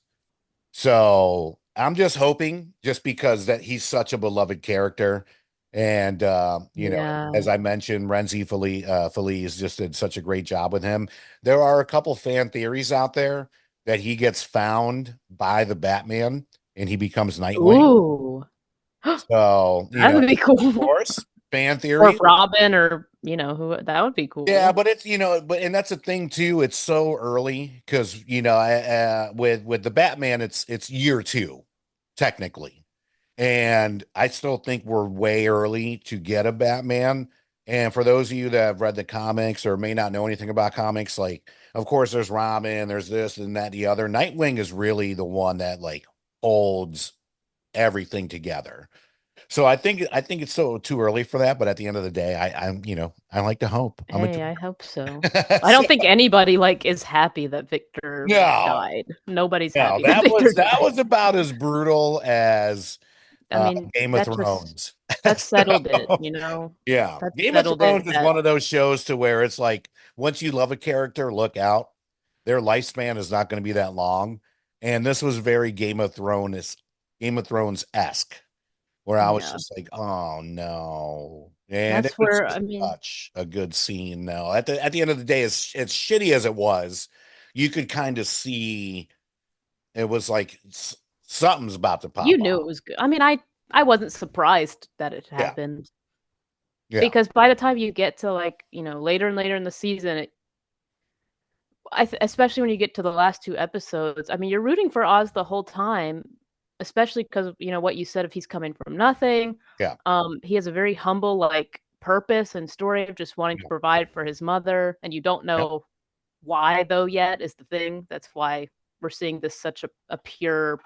Speaker 3: So I'm just hoping, just because that he's such a beloved character. And
Speaker 2: yeah.
Speaker 3: as I mentioned, Renzi Feliz just did such a great job with him. There are a couple fan theories out there that he gets found by the Batman and he becomes Nightwing.
Speaker 2: Ooh.
Speaker 3: So,
Speaker 2: That would be
Speaker 3: of
Speaker 2: cool.
Speaker 3: course, fan
Speaker 2: Or
Speaker 3: theory.
Speaker 2: Robin, or who, that would be
Speaker 3: Yeah,
Speaker 2: cool.
Speaker 3: but it's and that's the thing too. It's so early because with the Batman, it's year two technically, and I still think we're way early to get a Batman. And for those of you that have read the comics or may not know anything about comics, like of course there's Robin, there's this and that, the other. Nightwing is really the one that like holds everything together. So I think it's still too early for that, but at the end of the day, I like to hope. I'm a
Speaker 2: Hey, I
Speaker 3: dreamer.
Speaker 2: hope so. I
Speaker 3: So,
Speaker 2: don't think anybody is happy that Victor
Speaker 3: no,
Speaker 2: died. Nobody's
Speaker 3: no,
Speaker 2: happy that
Speaker 3: that
Speaker 2: Victor
Speaker 3: was that
Speaker 2: died.
Speaker 3: was about as brutal as
Speaker 2: I mean,
Speaker 3: Game of Thrones.
Speaker 2: that settled it,
Speaker 3: So, yeah,
Speaker 2: That
Speaker 3: Game of
Speaker 2: settled it
Speaker 3: Thrones is
Speaker 2: that
Speaker 3: one of those shows to where it's like once you love a character, look out. Their lifespan is not going to be that long, and this was very Game of Thrones esque, where I was
Speaker 2: yeah.
Speaker 3: just like, oh no. And it
Speaker 2: That's
Speaker 3: was
Speaker 2: where I
Speaker 3: just
Speaker 2: mean,
Speaker 3: such a good scene. No, at the end of the day, as shitty as it was, you could kind of see it was like something's about to
Speaker 2: you
Speaker 3: pop
Speaker 2: knew
Speaker 3: off.
Speaker 2: it was good. I mean, I wasn't surprised that it
Speaker 3: Yeah,
Speaker 2: happened,
Speaker 3: yeah,
Speaker 2: because by the time you get to later and later in the season, especially when you get to the last two episodes, I mean, you're rooting for Oz the whole time, especially because of what you said, if he's coming from nothing.
Speaker 3: yeah,
Speaker 2: He has a very humble purpose and story of just wanting to
Speaker 3: yeah,
Speaker 2: provide for his mother, and you don't
Speaker 3: yeah,
Speaker 2: know why though yet is the thing. That's why we're seeing this such a pure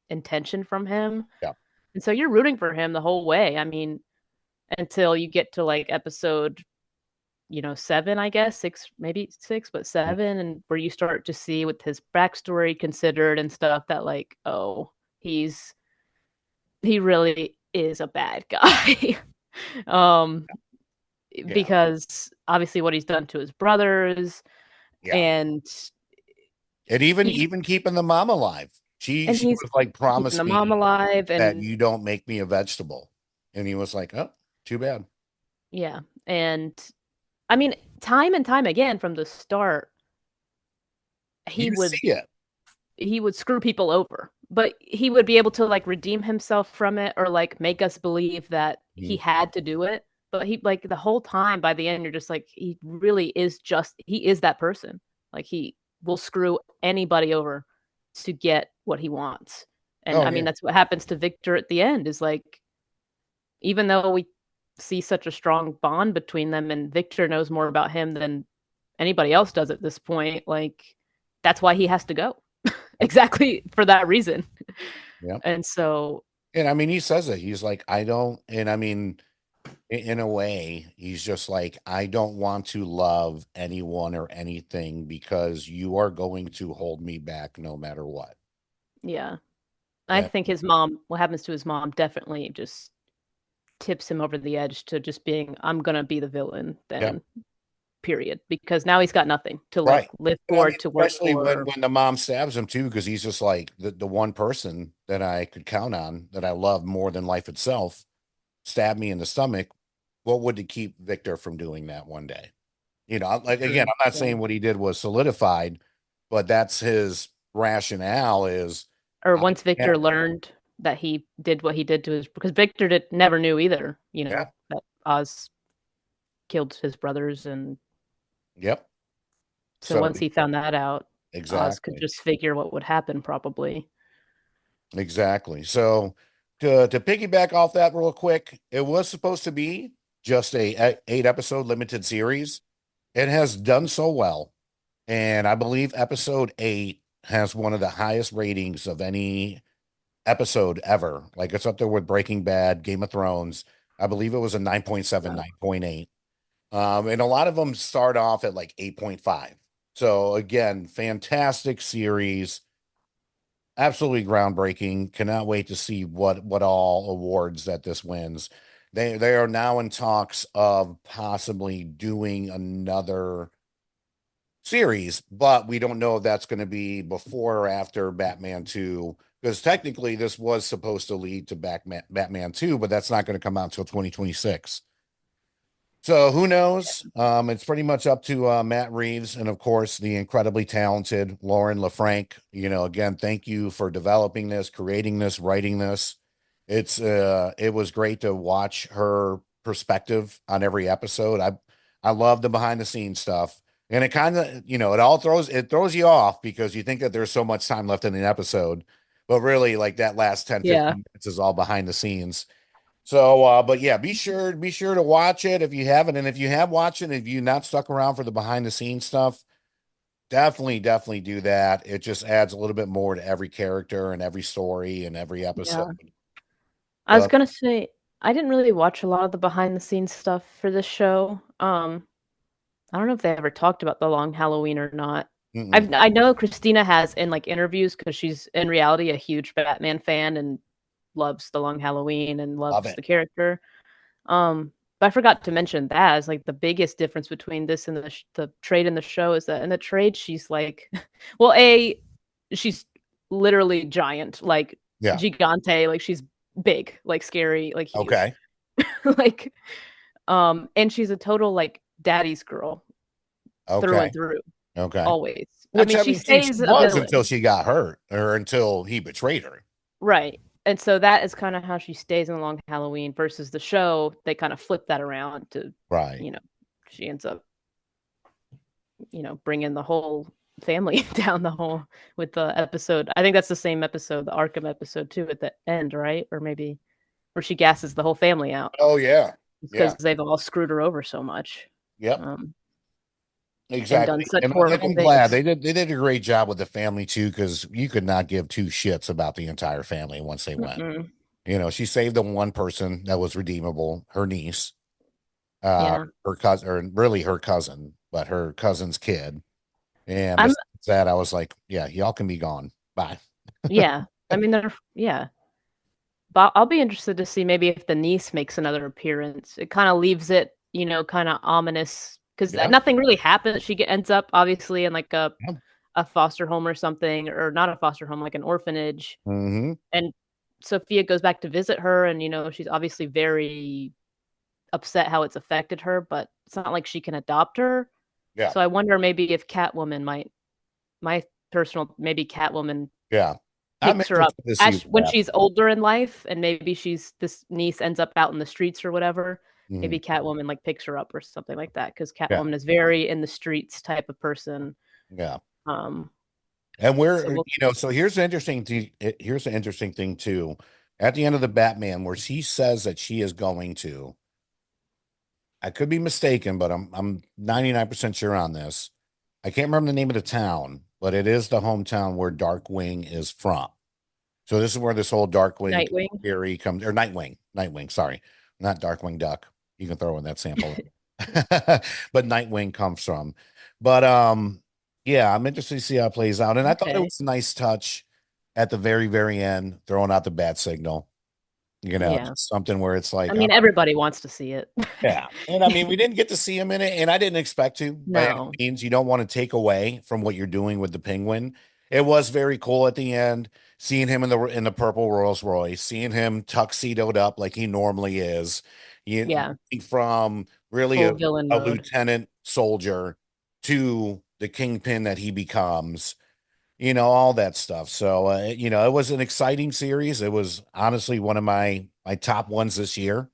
Speaker 2: intention from him.
Speaker 3: yeah,
Speaker 2: And so you're rooting for him the whole way. I mean, until you get to episode, 7, I guess, six, maybe six, but
Speaker 3: yeah.
Speaker 2: seven, and where you start to see with his backstory considered and stuff that oh, he's he really is a bad guy. um,
Speaker 3: Yeah.
Speaker 2: because obviously what he's done to his brothers,
Speaker 3: Yeah.
Speaker 2: and
Speaker 3: And even
Speaker 2: he
Speaker 3: even keeping the mom alive. She
Speaker 2: and
Speaker 3: she
Speaker 2: he's
Speaker 3: was like,
Speaker 2: keeping
Speaker 3: promise
Speaker 2: the mom
Speaker 3: me
Speaker 2: alive,
Speaker 3: that
Speaker 2: and
Speaker 3: you don't make me a vegetable. And he was like, oh, too bad.
Speaker 2: yeah, and I mean, time and time again from the start, he
Speaker 3: You
Speaker 2: would
Speaker 3: see it.
Speaker 2: he would screw people over, but he would be able to redeem himself from it, or make us believe that he
Speaker 3: Mhm.
Speaker 2: had to do it. But he, the whole time, by the end, you're just he really is he is that person. He will screw anybody over to get what he wants. And
Speaker 3: Oh
Speaker 2: I mean,
Speaker 3: yeah.
Speaker 2: that's what happens to Victor at the end, is even though we see such a strong bond between them, and Victor knows more about him than anybody else does at this point, that's why he has to go.
Speaker 3: Yep.
Speaker 2: Exactly for that reason.
Speaker 3: Yep.
Speaker 2: And so
Speaker 3: And I mean, he says it. He's like, I don't, and I mean, in a way, he's just like, I don't want to love anyone or anything because you are going to hold me back no matter what.
Speaker 2: Yeah. I
Speaker 3: And
Speaker 2: think his mom, what happens to his mom, definitely just tips him over the edge to just being, I'm gonna be the villain
Speaker 3: yeah,
Speaker 2: then, period. Because now he's got nothing to like
Speaker 3: right.
Speaker 2: live
Speaker 3: And I mean,
Speaker 2: for, to work
Speaker 3: especially
Speaker 2: for.
Speaker 3: when the mom stabs him too, because he's just like the one person that I could count on that I love more than life itself stabbed me in the stomach. What would it keep Victor from doing that one day? You know, like again,
Speaker 2: True.
Speaker 3: I'm not
Speaker 2: Yeah.
Speaker 3: saying what he did was solidified, but that's his rationale is
Speaker 2: Or
Speaker 3: I
Speaker 2: once
Speaker 3: can't.
Speaker 2: Victor learned that he did what he did to his, because Victor did never knew either,
Speaker 3: Yeah.
Speaker 2: that Oz killed his brothers, and
Speaker 3: Yep.
Speaker 2: so
Speaker 3: So
Speaker 2: once he found that out, Oz could
Speaker 3: exactly.
Speaker 2: just figure what would happen probably.
Speaker 3: Exactly. So to piggyback off that real quick, it was supposed to be just a 8 episode limited series. It has done so well. And I believe episode 8 has one of the highest ratings of any episode ever. Like it's up there with Breaking Bad, Game of Thrones. I believe it was a 9.7,
Speaker 2: Wow.
Speaker 3: 9.8. And a lot of them start off at like 8.5. So again, fantastic series, absolutely groundbreaking. Cannot wait to see what all awards that this wins. They are now in talks of possibly doing another series, but we don't know if that's going to be before or after Batman 2, because technically this was supposed to lead to Batman 2, but that's not going to come out until 2026. So who knows? It's pretty much up to Matt Reeves and of course the incredibly talented Lauren LaFranc. You know, again, thank you for developing this, creating this, writing this. It was great to watch her perspective on every episode. I love the behind the scenes stuff. And it kind of, it throws you off because you think that there's so much time left in the episode, but really like that last 10,
Speaker 2: Yeah.
Speaker 3: 15 minutes is all behind the scenes. So, but yeah, be sure to watch it if you haven't, and if you have watched it, if you not stuck around for the behind the scenes stuff, definitely do that. It just adds a little bit more to every character and every story and every episode.
Speaker 2: Yeah. I was
Speaker 3: But
Speaker 2: gonna say I didn't really watch a lot of the behind the scenes stuff for this show. I don't know if they ever talked about the Long Halloween or not.
Speaker 3: mm-mm,
Speaker 2: I know Christina has in like interviews because she's in reality a huge Batman fan and loves the Long Halloween and
Speaker 3: love
Speaker 2: loves
Speaker 3: it.
Speaker 2: the character. But I forgot to mention that as like the biggest difference between this and the trade in the show is that in the trade she's like, well, she's literally giant, like
Speaker 3: Yeah.
Speaker 2: gigante, like she's big, like scary, like huge,
Speaker 3: Okay.
Speaker 2: like and she's a total like daddy's girl through
Speaker 3: Okay.
Speaker 2: and through,
Speaker 3: Okay.
Speaker 2: always. I
Speaker 3: Which
Speaker 2: mean,
Speaker 3: I
Speaker 2: she
Speaker 3: mean, she
Speaker 2: stays a
Speaker 3: was until
Speaker 2: villain,
Speaker 3: she got hurt or until he betrayed her.
Speaker 2: right? And so that is kind of how she stays in the Long Halloween versus the show. They kind of flip that around to,
Speaker 3: Right.
Speaker 2: you know, she ends up, bringing the whole family down the hole with the episode. I think that's the same episode, the Arkham episode too, at the end, right? Or maybe where she gasses the whole family out
Speaker 3: Oh yeah.
Speaker 2: because
Speaker 3: Yeah.
Speaker 2: they've all screwed her over so much,
Speaker 3: Yep.
Speaker 2: um, and done
Speaker 3: Exactly.
Speaker 2: such
Speaker 3: And
Speaker 2: horrible
Speaker 3: I'm glad
Speaker 2: things.
Speaker 3: they did a great job with the family too, because you could not give two shits about the entire family once they went.
Speaker 2: Mm-mm.
Speaker 3: You know, she saved the one person that was redeemable, her niece,
Speaker 2: Yeah.
Speaker 3: her cousin, or really her cousin, but her cousin's kid. And
Speaker 2: I'm
Speaker 3: besides that, I was like, yeah, y'all can be gone. Bye.
Speaker 2: Yeah. I mean, yeah. But I'll be interested to see maybe if the niece makes another appearance. It kind of leaves it, kind of ominous because
Speaker 3: Yeah.
Speaker 2: nothing really happens. Ends up obviously in like
Speaker 3: Yeah.
Speaker 2: a foster home or something, or not a foster home, like an orphanage.
Speaker 3: Mm-hmm.
Speaker 2: And Sophia goes back to visit her, and she's obviously very upset how it's affected her, but it's not like she can adopt her.
Speaker 3: Yeah.
Speaker 2: So I wonder maybe if Catwoman might, my personal, maybe Catwoman
Speaker 3: Yeah. I'm
Speaker 2: picks her
Speaker 3: interested
Speaker 2: up
Speaker 3: to see
Speaker 2: when
Speaker 3: what happens.
Speaker 2: she's older in life, and maybe this niece ends up out in the streets or whatever.
Speaker 3: Mhm.
Speaker 2: Maybe Catwoman like picks her up or something like that because
Speaker 3: Yeah.
Speaker 2: Catwoman is very in the streets type of person.
Speaker 3: Yeah.
Speaker 2: Um,
Speaker 3: And
Speaker 2: so we'll,
Speaker 3: so here's the interesting thing. Here's the interesting thing too. At the end of the Batman, where she says that she is going to, I could be mistaken, but I'm 99% sure on this. I can't remember the name of the town, but it is the hometown where Darkwing is from. So this is where this whole Darkwing
Speaker 2: Nightwing.
Speaker 3: theory comes, or Nightwing, sorry, not Darkwing Duck. You can throw in that sample, but Nightwing comes from. But yeah, I'm interested to see how it plays out. And I thought it
Speaker 2: Okay.
Speaker 3: was a nice touch at the very, very end, throwing out the bat signal.
Speaker 2: Yeah.
Speaker 3: Just something where it's
Speaker 2: I
Speaker 3: like,
Speaker 2: mean, everybody wants to see it.
Speaker 3: yeah. And I mean, we didn't get to see him in it, and I didn't expect to by any
Speaker 2: No.
Speaker 3: means. You don't want to take away from what you're doing with the Penguin. It was very cool at the end, seeing him in the purple Rolls Royce, seeing him tuxedoed up like he normally is. You
Speaker 2: Yeah.
Speaker 3: from really
Speaker 2: Full villain
Speaker 3: a
Speaker 2: mode.
Speaker 3: lieutenant soldier to the kingpin that he becomes, all that stuff. So it was an exciting series. It was honestly one of my top ones this year,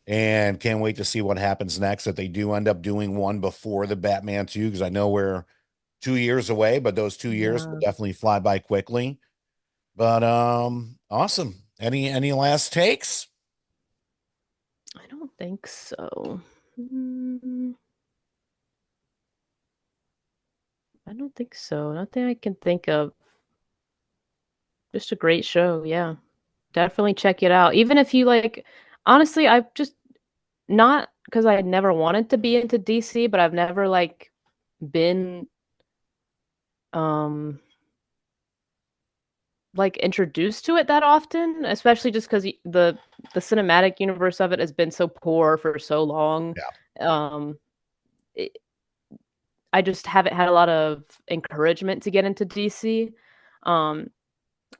Speaker 3: and can't wait to see what happens next if they do end up doing one before the Batman 2, because I know we're 2 years away, but those 2 years will
Speaker 2: Yeah.
Speaker 3: definitely fly by quickly. But awesome. Any last takes?
Speaker 2: I don't think so. Mm, I don't think so. Nothing I can think of. Just a great show. Yeah. Definitely check it out. Even if you like, honestly, I've just not because I never wanted to be into DC, but I've never like been um like introduced to it that often, especially just because the cinematic universe of it has been so poor for so long.
Speaker 3: Yeah.
Speaker 2: Um, it, I just haven't had a lot of encouragement to get into DC. Um,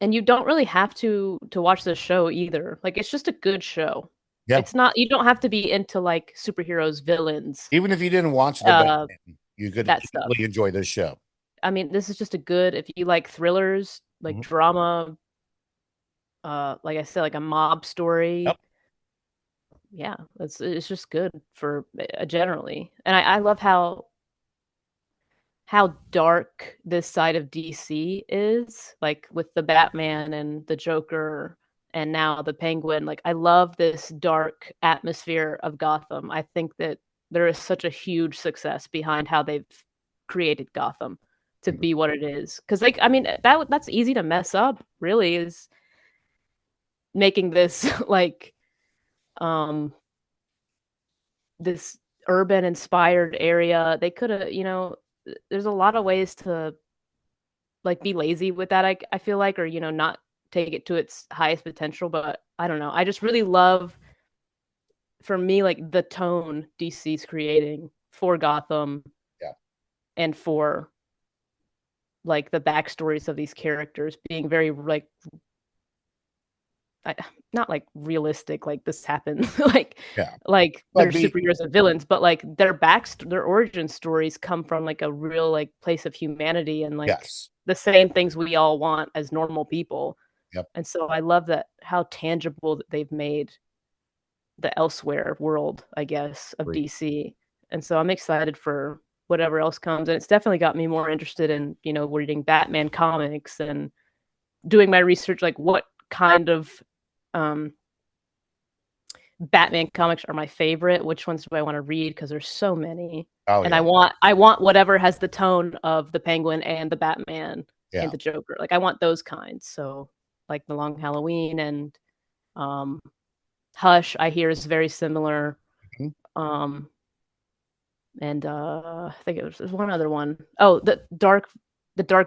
Speaker 2: and you don't really have to watch the show either. Like it's just a good show.
Speaker 3: Yeah.
Speaker 2: It's not you don't have to be into like superheroes, villains,
Speaker 3: Even if you didn't watch the
Speaker 2: uh
Speaker 3: Batman, you could
Speaker 2: that stuff.
Speaker 3: easily enjoy this show.
Speaker 2: I mean, this is just a good if you like thrillers, like
Speaker 3: Mhm.
Speaker 2: drama, like I said, like a mob story.
Speaker 3: Yep.
Speaker 2: Yeah, it's just good for generally. And I love how dark this side of DC is, like with the Batman and the Joker and now the Penguin. Like I love this dark atmosphere of Gotham. I think that there is such a huge success behind how they've created Gotham to
Speaker 3: Mhm.
Speaker 2: be what it is. Cuz like I mean that's easy to mess up, really, is making this like um this urban inspired area. They could have, there's a lot of ways to like be lazy with that. I feel like, or not take it to its highest potential. But I don't know. I just really love, for me, like the tone DC's creating for Gotham
Speaker 3: Yeah.
Speaker 2: and for like the backstories of these characters being very like I, not like realistic, like this happens,
Speaker 3: Yeah.
Speaker 2: like they're
Speaker 3: But be
Speaker 2: superheroes and villains, but like their origin stories come from like a real like place of humanity and like
Speaker 3: yes.
Speaker 2: the same things we all want as normal people.
Speaker 3: Yep.
Speaker 2: And so I love that how tangible that they've made the elsewhere world, I guess, of
Speaker 3: Great.
Speaker 2: DC. And so I'm excited for whatever else comes. And it's definitely got me more interested in, reading Batman comics and doing my research, like what kind of um, Batman comics are my favorite. Which ones do I want to read? Because there's so many,
Speaker 3: Oh
Speaker 2: and
Speaker 3: yeah.
Speaker 2: I want whatever has the tone of the Penguin and the Batman
Speaker 3: Yeah.
Speaker 2: and the Joker. Like I want those kinds. So like the Long Halloween and um, Hush, I hear is very similar.
Speaker 3: Mhm.
Speaker 2: Um, and I think there's one other one. Oh, the Dark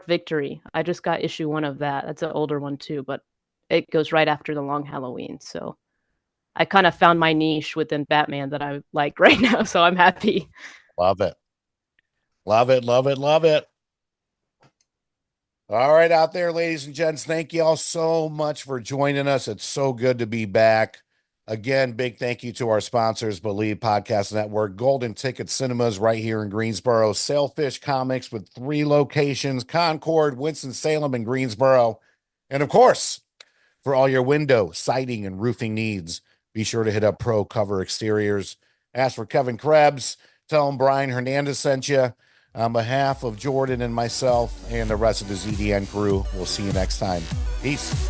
Speaker 2: Victory. I just got issue 1 of that. That's an older one too, but it goes right after the Long Halloween. So I kind of found my niche within Batman that I like right now, so I'm happy.
Speaker 3: Love it. Love it. Love it. Love it. All right, out there, ladies and gents, thank you all so much for joining us. It's so good to be back. Again, big thank you to our sponsors, Believe Podcast Network, Golden Ticket Cinemas right here in Greensboro, Sailfish Comics with 3 locations, Concord, Winston-Salem, and Greensboro. And of course, for all your window, siding, and roofing needs, be sure to hit up Pro Cover Exteriors. Ask for Kevin Krebs. Tell him Brian Hernandez sent you. On behalf of Jordan and myself and the rest of the ZDN crew, we'll see you next time. Peace.